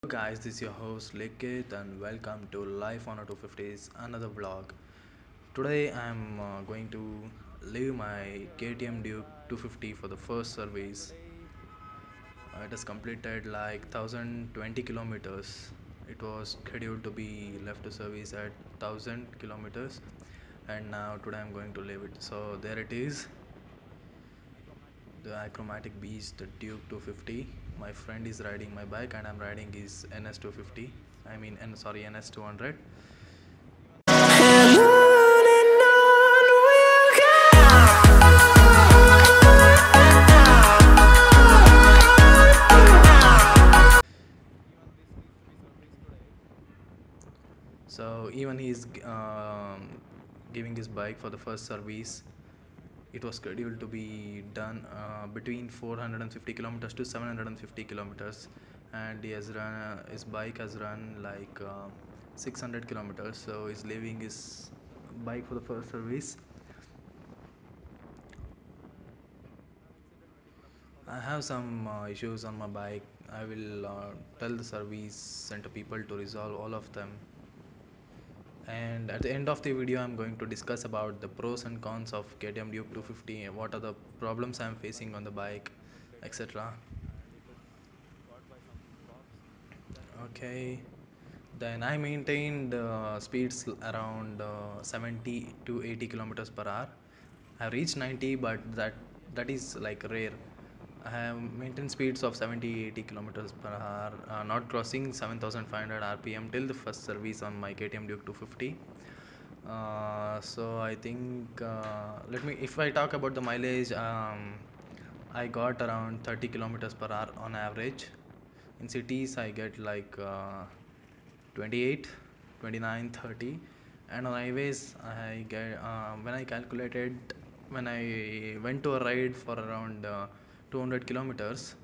Guys, this is your host Lekit and welcome to Life on a 250's another vlog. Today I'm going to leave my KTM Duke 250 for the first service. It has completed like 1020 kilometers. It was scheduled to be left to service at 1000 kilometers, and now today I'm going to leave it. So there it is, the achromatic beast, the Duke 250. My friend is riding my bike and I'm riding his NS 250. I mean, NS 200. So even he's giving his bike for the first service. It was scheduled to be done between 450 kilometers to 750 kilometers, and he has run his bike has run like 600 kilometers. So he's leaving his bike for the first service. I have some issues on my bike. I will tell the service center people to resolve all of them. And at the end of the video, I'm going to discuss about the pros and cons of KTM Duke 250, what are the problems I'm facing on the bike, etc. Okay, then I maintained speeds around 70 to 80 kilometers per hour. I have reached 90, but that is like rare. I have maintained speeds of 70-80 kilometers per hour, not crossing 7500 rpm till the first service on my KTM Duke 250. So I think let me if I talk about the mileage, I got around 30 kilometers per hour on average. In cities I get like 28, 29, 30, and on highways I get when I calculated, when I went to a ride for around 200 kilometers,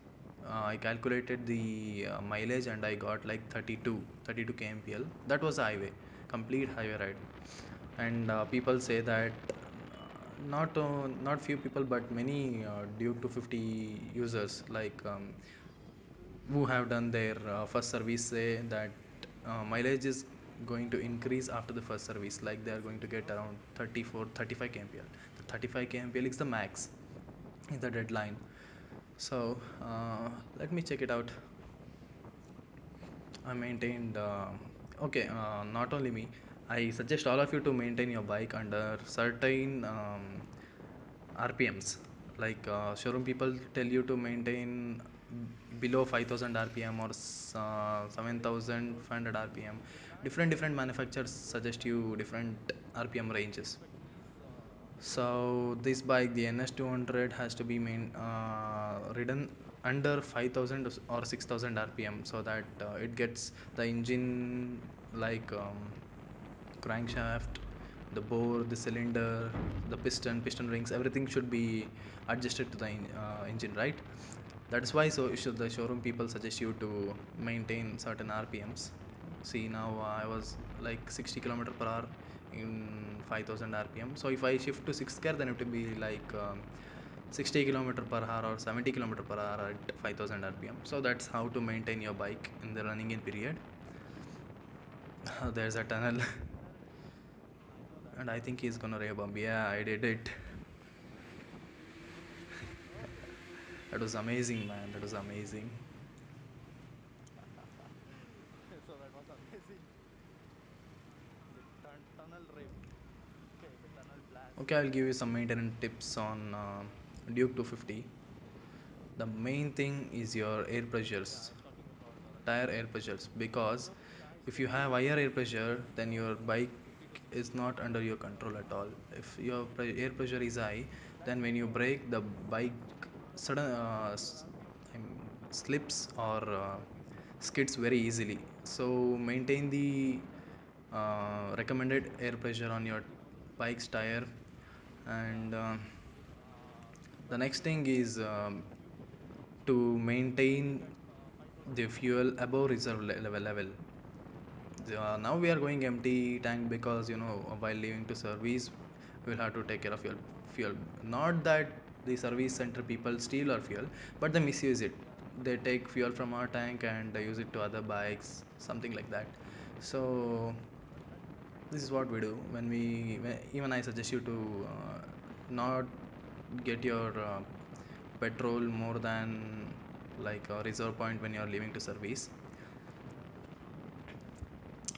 I calculated the mileage and I got like 32 kmpl. That was a highway, complete highway ride. And people say that not few people but many Duke 250 users, like who have done their first service, say that mileage is going to increase after the first service, like they are going to get around 34 35 kmpl. The 35 kmpl is the max, is the deadline. So let me check it out. I maintained okay, not only me, I suggest all of you to maintain your bike under certain rpms. Like showroom people tell you to maintain below 5000 rpm or 7500 rpm. Different manufacturers suggest you different rpm ranges. So this bike, the NS 200, has to be ridden under 5000 or 6000 rpm, so that it gets the engine, like crankshaft, the bore, the cylinder, the piston rings, everything should be adjusted to the engine, right? That's why the showroom people suggest you to maintain certain rpms. See, now I was like 60 kilometer per hour in 5000 rpm. So if I shift to 6th gear, then it will be like 60 kilometer per hour or 70 kilometer per hour at 5000 rpm. So that's how to maintain your bike in the running in period. There's a tunnel. And I think he's gonna rave bomb. Yeah, I did it. That was amazing, man. That was amazing. Okay, I'll give you some maintenance tips on Duke 250. The main thing is your air pressures, tire air pressures, because if you have higher air pressure, then your bike is not under your control at all. If your air pressure is high, then when you brake, the bike sudden slips or skids very easily. So maintain the recommended air pressure on your bike's tire. And the next thing is to maintain the fuel above reserve level. Now we are going empty tank because, while leaving to service, we will have to take care of fuel. Not that the service center people steal our fuel, but they misuse it. they take fuel from our tank and use it to other bikes, something like that. So this is what we do when even I suggest you to not get your petrol more than like a reserve point when you are leaving to service.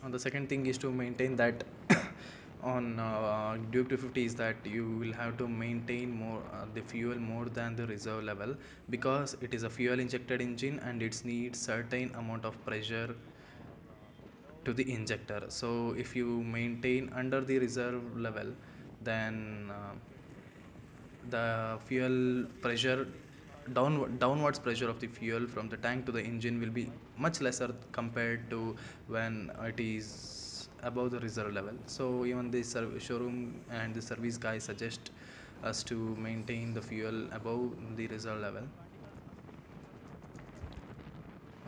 And the second thing is to maintain that on Duke 250 is that you will have to maintain more the fuel more than the reserve level, because it is a fuel injected engine and it needs certain amount of pressure to the injector. So if you maintain under the reserve level, then the fuel pressure, downwards pressure of the fuel from the tank to the engine will be much lesser compared to when it is above the reserve level. So even the showroom and the service guy suggest us to maintain the fuel above the reserve level.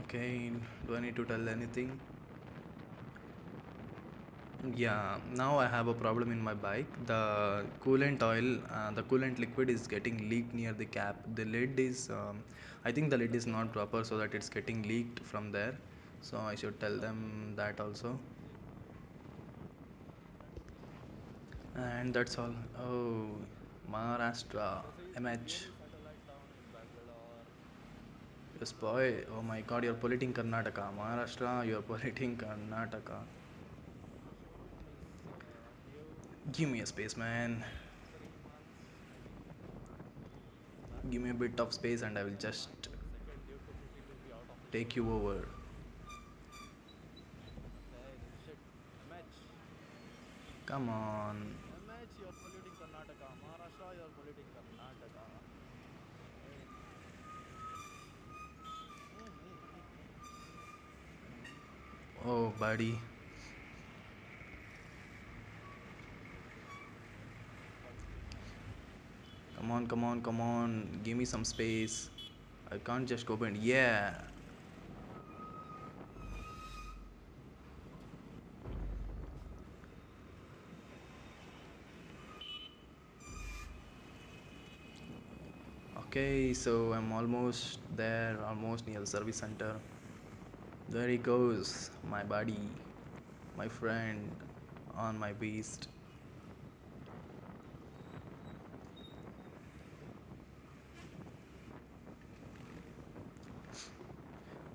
Okay, do I need to tell anything? Yeah, now I have a problem in my bike. The coolant oil, the coolant liquid is getting leaked near the cap. The lid is, I think the lid is not proper, so that it's getting leaked from there. So I should tell them that also. And that's all. Oh, Maharashtra, MH. Yes, boy. Oh my God, you're polluting Karnataka. Maharashtra, you're polluting Karnataka. Give me a space, man. Give me a bit of space and I will just take you over. Come on. Oh, buddy. Come on, come on, come on. Give me some space. I can't just go behind. Yeah. Okay, so I'm almost there, almost near the service center. There he goes, my buddy, my friend, on my beast.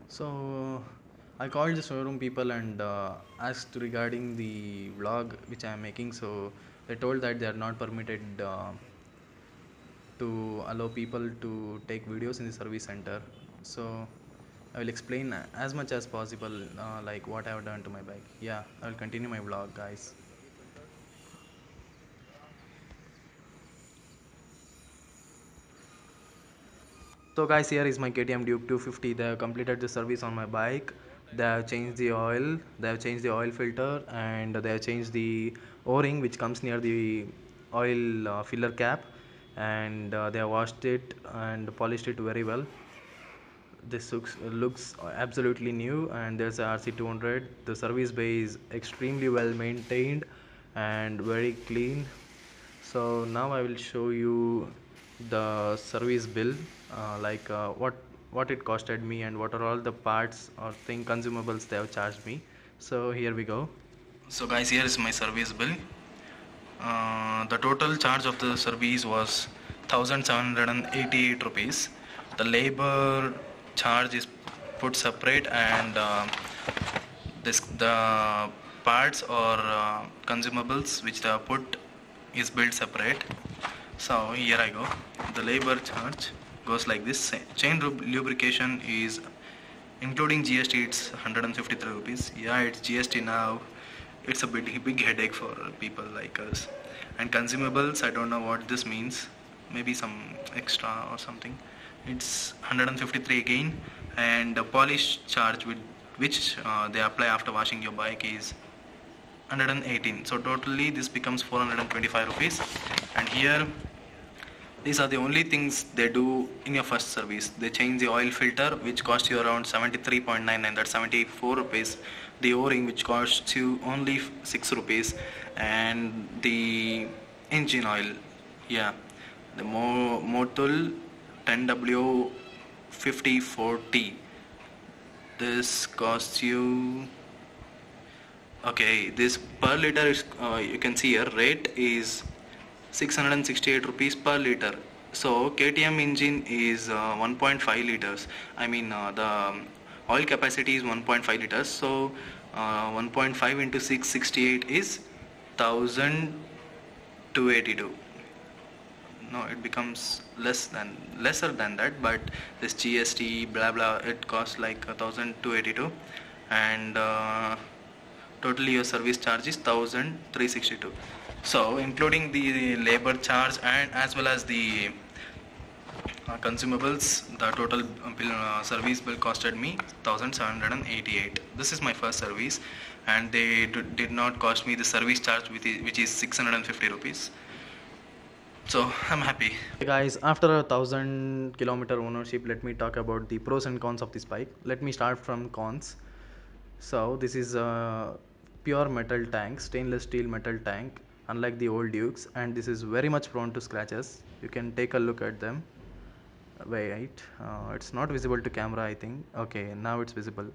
So I called the showroom people and asked regarding the vlog which I am making. So they told that they are not permitted to allow people to take videos in the service center. So I will explain as much as possible like what I have done to my bike. Yeah, I will continue my vlog, guys. So guys, here is my KTM Duke 250. They have completed the service on my bike. They have changed the oil. They have changed the oil filter, and they have changed the O-ring which comes near the oil filler cap, and they have washed it and polished it very well. This looks absolutely new, and there's a RC200. The service bay is extremely well maintained and very clean. So now I will show you the service bill, what it costed me and what are all the parts or thing consumables they have charged me. So here we go. So guys, here is my service bill. The total charge of the service was 1788 rupees. The labor charge is put separate, and the parts or consumables which they have put is billed separate. So here I go. The labor charge goes like this. Chain lubrication is including GST, it's 153 rupees. Yeah, it's GST now. It's a big headache for people like us. And consumables, I don't know what this means. Maybe some extra or something. It's 153 again. And the polish charge with which they apply after washing your bike is 118. So totally this becomes 425 rupees. And here, these are the only things they do in your first service. They change the oil filter, which costs you around 73.99, that's 74 rupees. The O-ring, which costs you only 6 rupees. And the engine oil, yeah, the Motul 10W 5040. This costs you, okay, this per liter is, you can see here rate is 668 rupees per liter. So KTM engine is 1.5 liters. I mean the oil capacity is 1.5 liters. So 1.5 into 668 is 1282. No, it becomes lesser than that, but this GST blah blah, it costs like 1282, and totally your service charge is 1362. So including the labor charge and as well as the consumables, the total service bill costed me 1788. This is my first service, and they did not cost me the service charge, which is 650 rupees. So I'm happy. Hey guys, after 1,000 kilometer ownership, let me talk about the pros and cons of this bike. Let me start from cons. So this is a pure metal tank, stainless steel metal tank, unlike the old Dukes, and this is very much prone to scratches. You can take a look at them. Wait, it's not visible to camera, I think. Okay, now it's visible.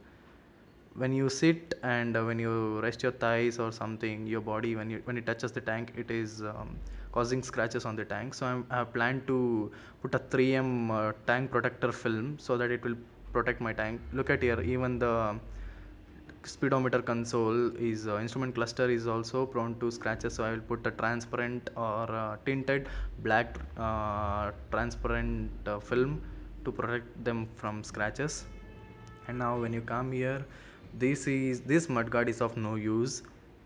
When you sit and when you rest your thighs or something, your body, when it touches the tank, it is causing scratches on the tank. So I have planned to put a 3M tank protector film so that it will protect my tank. Look at here, even the speedometer console is instrument cluster is also prone to scratches, so I will put a transparent or tinted black transparent film to protect them from scratches. And now when you come here, this mudguard is of no use,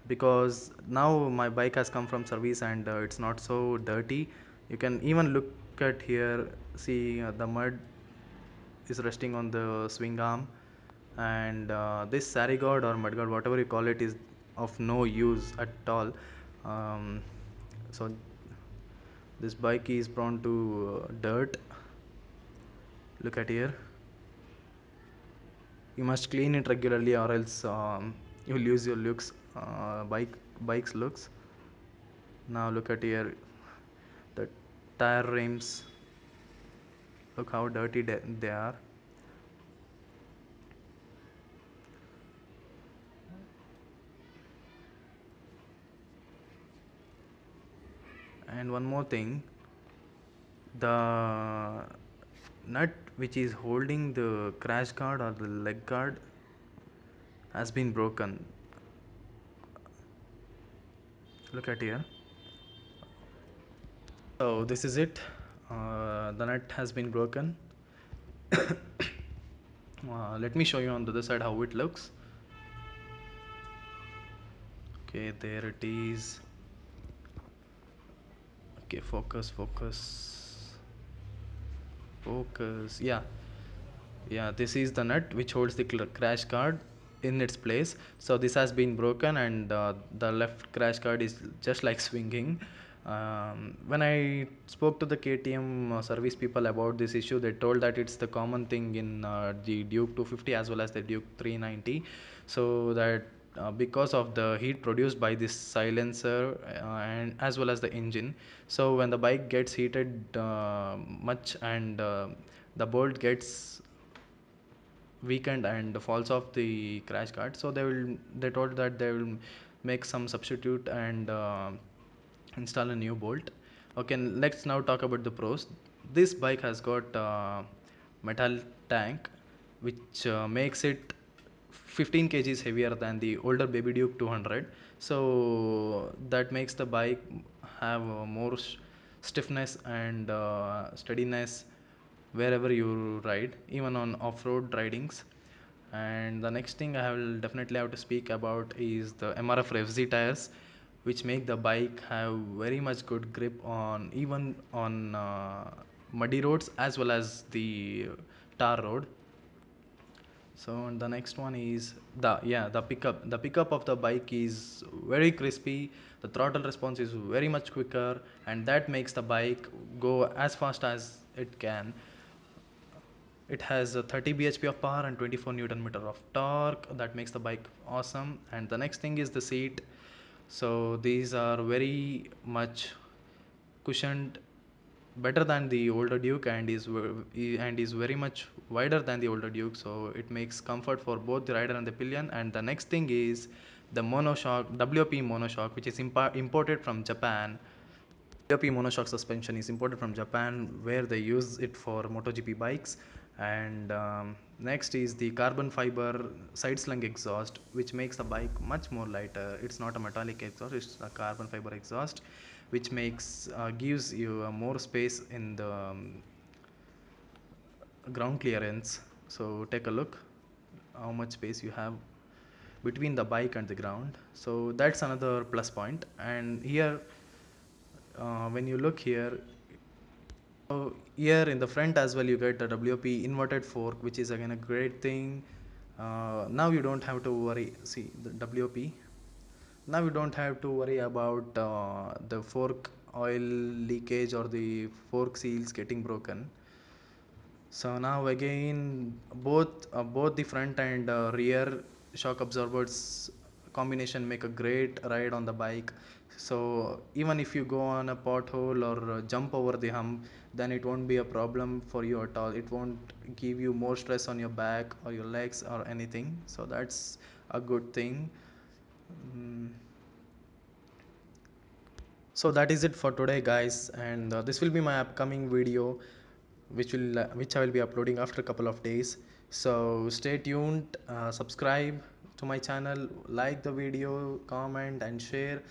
because now my bike has come from service and it's not so dirty. You can even look at here, see the mud is resting on the swing arm, and this sari guard or mud guard, whatever you call it, is of no use at all. So this bike is prone to dirt. Look at here, you must clean it regularly or else you lose your looks, bike's looks. Now look at here, the tire rims, look how dirty they are. And one more thing, the nut which is holding the crash guard or the leg guard has been broken. Look at here. So this is it. The nut has been broken. Let me show you on the other side how it looks. Okay, there it is. Okay, focus. Yeah, this is the nut which holds the crash guard in its place. So this has been broken, and the left crash guard is just like swinging. When I spoke to the KTM service people about this issue, they told that it's the common thing in the Duke 250 as well as the Duke 390. So that because of the heat produced by this silencer and as well as the engine, so when the bike gets heated much, and the bolt gets weakened and falls off the crash guard, so they told that they will make some substitute and install a new bolt. Okay, let's now talk about the pros. This bike has got metal tank, which makes it 15 kgs heavier than the older baby Duke 200. So that makes the bike have more stiffness and steadiness wherever you ride, even on off-road ridings. And the next thing I will definitely have to speak about is the MRF FZ tires, which make the bike have very much good grip on even on muddy roads as well as the tar road. So the next one is the pickup. The pickup of the bike is very crispy. The throttle response is very much quicker, and that makes the bike go as fast as it can. It has a 30 bhp of power and 24 newton meter of torque. That makes the bike awesome. And the next thing is the seat. So these are very much cushioned better than the older Duke, and is very much wider than the older Duke, so it makes comfort for both the rider and the pillion. And the next thing is the monoshock, WP monoshock, which is imported from Japan. WP monoshock suspension is imported from Japan, where they use it for MotoGP bikes. And next is the carbon fiber side slung exhaust, which makes the bike much more lighter. It's not a metallic exhaust; it's a carbon fiber exhaust, which makes gives you more space in the ground clearance. So take a look how much space you have between the bike and the ground. So that's another plus point. And here, when you look here, so here in the front as well, you get the WP inverted fork, which is again a great thing. Now you don't have to worry. See the WP. Now you don't have to worry about the fork oil leakage or the fork seals getting broken. So now again, both the front and rear shock absorbers combination make a great ride on the bike. So even if you go on a pothole or jump over the hump, then it won't be a problem for you at all. It won't give you more stress on your back or your legs or anything. So that's a good thing. Mm. So that is it for today, guys, and this will be my upcoming video, which I will be uploading after a couple of days. So stay tuned, subscribe to my channel, like the video, comment and share.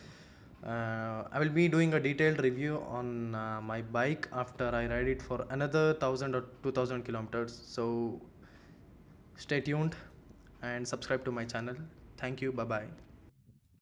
I will be doing a detailed review on my bike after I ride it for another 1000 or 2000 kilometers. So stay tuned and subscribe to my channel. Thank you. Bye bye.